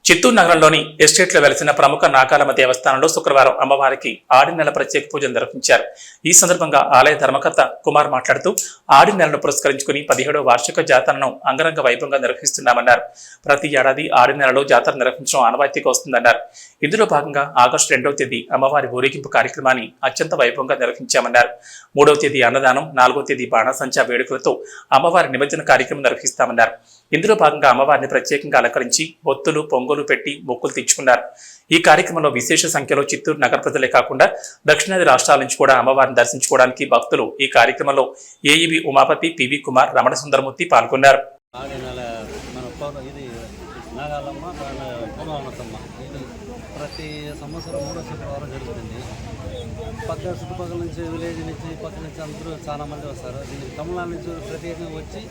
చిత్తూరు నగరంలోని ఎస్టేట్లో వెలిసిన ప్రముఖ నాగాలమ్మ దేవస్థానంలో శుక్రవారం అమ్మవారికి ఆడి నెల ప్రత్యేక పూజలు నిర్వహించారు. ఈ సందర్భంగా ఆలయ ధర్మకర్త కుమార్ మాట్లాడుతూ ఆడి నెలను పురస్కరించుకుని 17వ వార్షిక జాతరను అంగరంగ వైభవంగా నిర్వహిస్తున్నామన్నారు. ప్రతి ఏడాది ఆడి నెలలో జాతర నిర్వహించడం ఆనవాయితీగా వస్తుందన్నారు. ఇందులో భాగంగా ఆగస్టు 2వ తేదీ అమ్మవారి ఊరేగింపు కార్యక్రమాన్ని అత్యంత వైభవంగా నిర్వహించామన్నారు. 3వ తేదీ అన్నదానం, 4వ తేదీ బాణసంచా వేడుకలతో అమ్మవారి నిమజ్జన కార్యక్రమం నిర్వహిస్తామన్నారు. ఇందులో భాగంగా అమ్మవారిని ప్రత్యేకంగా అలంకరించి ఒత్తులు, పొంగులు పెట్టి మొక్కులు తెచ్చుకున్నారు. ఈ కార్యక్రమంలో విశేష సంఖ్యలో చిత్తూరు నగర ప్రజలే కాకుండా దక్షిణాది రాష్ట్రాల నుంచి కూడా అమ్మవారిని దర్శించుకోవడానికి భక్తులు ఈ కార్యక్రమంలో ఏఈబి ఉమాపతి, పివి కుమార్, రమణ సుందరమూర్తి పాల్గొన్నారు. ప్రతి సంవత్సరం 3వ శుక్రవారం జరుగుతుంది. చుట్టుపక్కల నుంచి విలేజ్ నుంచి పక్క నుంచి అందరూ చాలా మంది వస్తారు. దీనికి తమిళనాడు నుంచి ప్రత్యేకంగా వచ్చి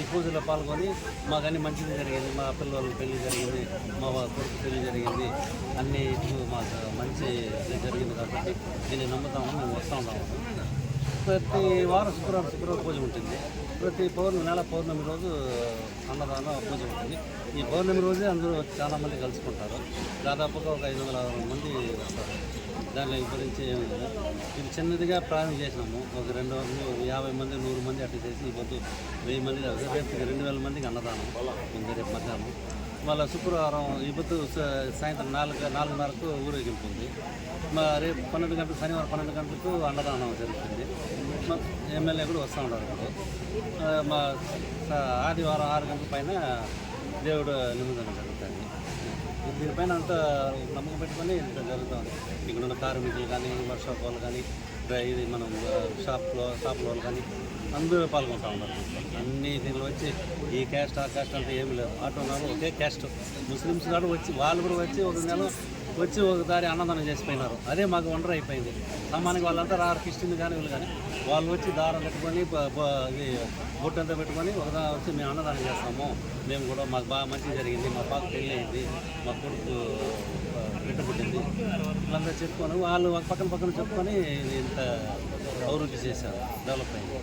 ఈ పూజలో పాల్గొని మాకు మంచిది జరిగింది, మా పిల్లల పెళ్లి జరిగింది, మా కొడుకు పెళ్లి జరిగింది, అన్ని మాకు మంచి జరిగింది కాబట్టి దీన్ని నమ్ముతాము, మేము వస్తూ ఉన్నాము. ప్రతి వారం శుక్రవారం పూజ ఉంటుంది. ప్రతి నెల పౌర్ణమి రోజు అన్నదానం పూజ ఉంటుంది. ఈ పౌర్ణమి రోజే అందరూ చాలామంది కలుసుకుంటారు. దాదాపుగా ఒక 500 మంది వస్తారు. దాని గురించి ఏమి లేదు. ఇది చిన్నదిగా ప్రారంభం చేసినాము. ఒక 250 మంది, 100 మంది అట్లా చేసి ఈ పొద్దు 1000 మంది, రేపు 2000 మందికి అన్నదానం ఉంది. రేపు మధ్యాహ్నం మళ్ళీ శుక్రవారం ఈ పొద్దు సాయంత్రం 4:30కు ఊరేగింపు ఉంది. రేపు 12 గంటలకు, శనివారం 12 గంటలకు అన్నదానం జరుగుతుంది. ఎమ్మెల్యే కూడా వస్తూ ఉంటారు. మా ఆదివారం 6 గంటల పైన దేవుడు నిమజ్జనం జరుగుతుంది. దీనిపైన అంతా నమ్మకం పెట్టుకొని జరుగుతుంది. ఇక్కడ ఉన్న కార్మికులు కానీ, వర్క్షాప్ వాళ్ళు కానీ, ఇది మనం షాపుల వాళ్ళు కానీ అందరూ పాల్గొంటూ ఉన్నారు. అన్ని దీనిలో వచ్చి ఈ క్యాస్ట్ ఆ క్యాస్ట్ అంటే ఏమి లేదు. ఆటోనాలు ఒకే క్యాస్ట్. ముస్లిమ్స్ కూడా వచ్చి వాళ్ళు కూడా వచ్చి ఒక నెల వచ్చి ఒకసారి అన్నదానం చేసిపోయినారు. అదే మాకు వండర్ అయిపోయింది. సామాన్యంగా వాళ్ళంతా రారు, క్రిస్టియన్ కానీ వీళ్ళు కానీ వాళ్ళు వచ్చి దారం పెట్టుకొని ఇది బొట్టంతా పెట్టుకొని ఒకదా వచ్చి మేము అన్నదానం చేస్తాము, మేము కూడా మాకు బాగా మంచిగా జరిగింది, మా పాప పెళ్ళి అయింది, మా కొడుకు పెట్టుబడింది ఇట్లంతా చెప్పుకొని వాళ్ళు పక్కన చెప్పుకొని ఇంత అభివృద్ధి చేశారు, డెవలప్ అయింది.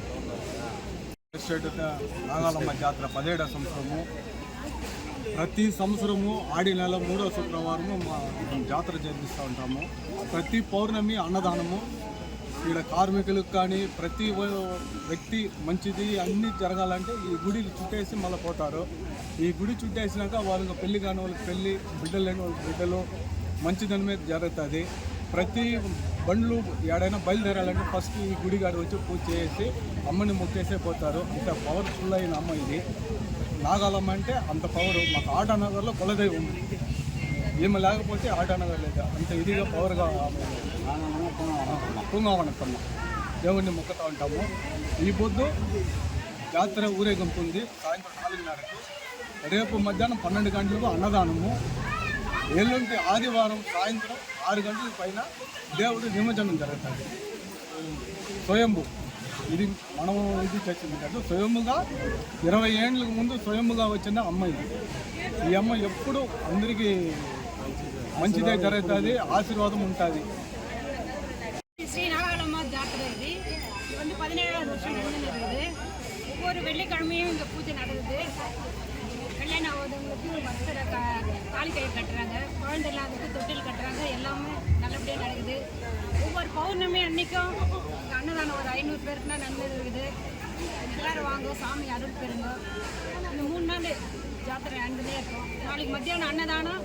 నాగాలమ్మ జాతర 17వ సంవత్సరము. ప్రతి సంవత్సరము ఆడి నెల 3వ శుక్రవారము మా జాతర జరిపిస్తూ ఉంటాము. ప్రతి పౌర్ణమి అన్నదానము. ఇక్కడ కార్మికులకు కానీ ప్రతి వ్యక్తి మంచిది అన్నీ జరగాలంటే ఈ గుడి చుట్టేసి మళ్ళీ పోతారు. ఈ గుడి చుట్టేసినాక వాళ్ళకి పెళ్లి కాని వాళ్ళకి పెళ్ళి, బిడ్డలు లేని వాళ్ళకి బిడ్డలు, మంచిదని మీద జరుగుతుంది. ప్రతి బండ్లు ఎక్కడైనా బయలుదేరాలంటే ఫస్ట్ ఈ గుడి గారు వచ్చి పూజ చేసి అమ్మని మొక్కేసే పోతారు. ఇంత పవర్ఫుల్ అయిన అమ్మ ఇది. నాగాలమ్మ అంటే అంత పవర్. మాకు ఆటానగర్లో కొలదైవం ఉంది. ఈమె లేకపోతే ఆటానగర్ లేదు. అంత ఇదిగా పవర్గా పుంగవనకమ్మ దేవుణ్ణి మొక్కుతూ ఉంటాము. ఈ పొద్దు జాతర ఊరేగింపు ఉంది. సాయంత్రం 4:30కు. రేపు మధ్యాహ్నం 12 గంటలకు అన్నదానము. ఎల్లుండి ఆదివారం సాయంత్రం 6 గంటల పైన దేవుడు నిమజ్జనం జరుగుతుంది. స్వయంభూ ఇది మనం ఇది చేసింది కాదు. స్వయముగా 20 ఏళ్ళ ముందు స్వయముగా వచ్చిన అమ్మ ఇది. ఈ అమ్మ ఎప్పుడు అందరికీ మంచిదే జరుగుతుంది, ఆశీర్వాదం ఉంటుంది. ஸ்ரீ நாகாலம்மா ஜாத்திரை இது வந்து 17வது வருஷம் நடந்துருக்குது. ஒவ்வொரு வெள்ளிக்கிழமையும் இங்கே பூஜை நடக்குது. கல்யாணம் ஆகுதுங்களுக்கு பக்தரை தாலி கயிறு கட்டுறாங்க, குழந்தை இல்லாததுக்கு தொட்டில் கட்டுறாங்க, எல்லாமே நல்லபடியாக நடக்குது. ஒவ்வொரு பௌர்ணமி அன்றைக்கும் அன்னதானம் ஒரு 500 பேருக்குனா நன்மை இருக்குது. எல்லோரும் வாங்க, சாமி அருள் பெறுங்க. இந்த 3 நாள் ஜாத்திரை நடந்துகிட்டே இருக்கும். நாளைக்கு மத்தியானம் அன்னதானம்,